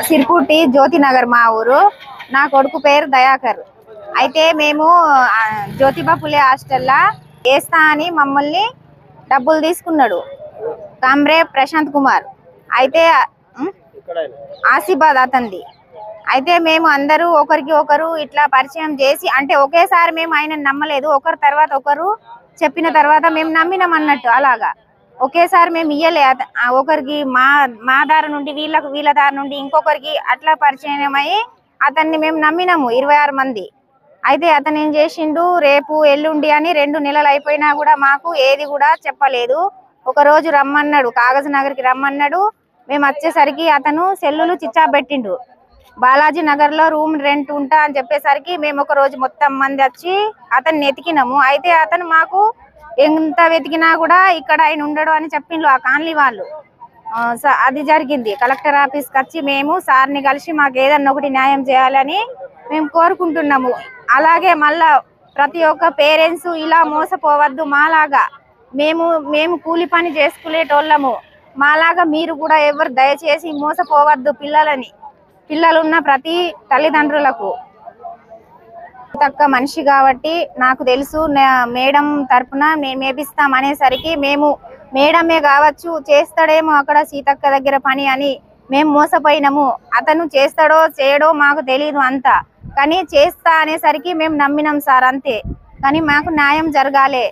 సిర్పుటి జ్యోతినగర్ మా ఊరు. నా కొడుకు పేరు దయాకర్. అయితే మేము జ్యోతిబా పులే హాస్టల్లా వేస్తా అని మమ్మల్ని డబ్బులు తీసుకున్నాడు కామ్రే ప్రశాంత్ కుమార్. అయితే ఆసిబాద్ అతనిది. అయితే మేము అందరూ ఒకరికి ఒకరు ఇట్లా పరిచయం చేసి, అంటే ఒకేసారి మేము ఆయన నమ్మలేదు, ఒకరి తర్వాత ఒకరు చెప్పిన తర్వాత మేము నమ్మినాం అన్నట్టు. అలాగా ఒకేసారి మేము ఇయ్యలే. ఒకరికి మా దారి నుండి వీళ్ళ దారి నుండి ఇంకొకరికి అట్లా పరిచయం అయ్యి అతన్ని మేము నమ్మినాము 26 మంది. అయితే అతను ఏం చేసిండు, రేపు ఎల్లుండి అని 2 నెలలు అయిపోయినా కూడా మాకు ఏది కూడా చెప్పలేదు. ఒక రోజు రమ్మన్నాడు, కాగజ్ నగర్కి రమ్మన్నాడు. మేము వచ్చేసరికి అతను సెల్లులు చిచ్చా పెట్టిండు. బాలాజీ నగర్ లో రూమ్ రెంట్ ఉంటా అని చెప్పేసరికి మేము ఒక రోజు మొత్తం మంది వచ్చి అతన్ని వెతికినాము. అయితే అతను మాకు ఎంత వెతికినా కూడా ఇక్కడ ఆయన ఉండడు అని చెప్పిండ్రు ఆ కాలనీ వాళ్ళు. అది జరిగింది. కలెక్టర్ ఆఫీస్కి వచ్చి మేము సార్ని కలిసి మాకు ఏదన్నా ఒకటి న్యాయం చేయాలని మేము కోరుకుంటున్నాము. అలాగే మళ్ళా ప్రతి ఒక్క పేరెంట్స్ ఇలా మోసపోవద్దు. మాలాగా మేము కూలి పని చేసుకునేటోళ్ళము. మాలాగా మీరు కూడా ఎవరు దయచేసి మోసపోవద్దు పిల్లలున్న ప్రతి తల్లిదండ్రులకు. తక్క మనిషి కాబట్టి నాకు తెలుసు, మేడం తరఫున మేము మేపిస్తాం అనేసరికి మేము మేడమే కావచ్చు చేస్తాడేమో అక్కడ సీతక్క దగ్గర పని అని మేము మోసపోయినాము. అతను చేస్తాడో చేయడో మాకు తెలియదు అంతా, కానీ చేస్తా అనేసరికి మేము నమ్మినాం సార్ అంతే. కానీ మాకు న్యాయం జరగాలి.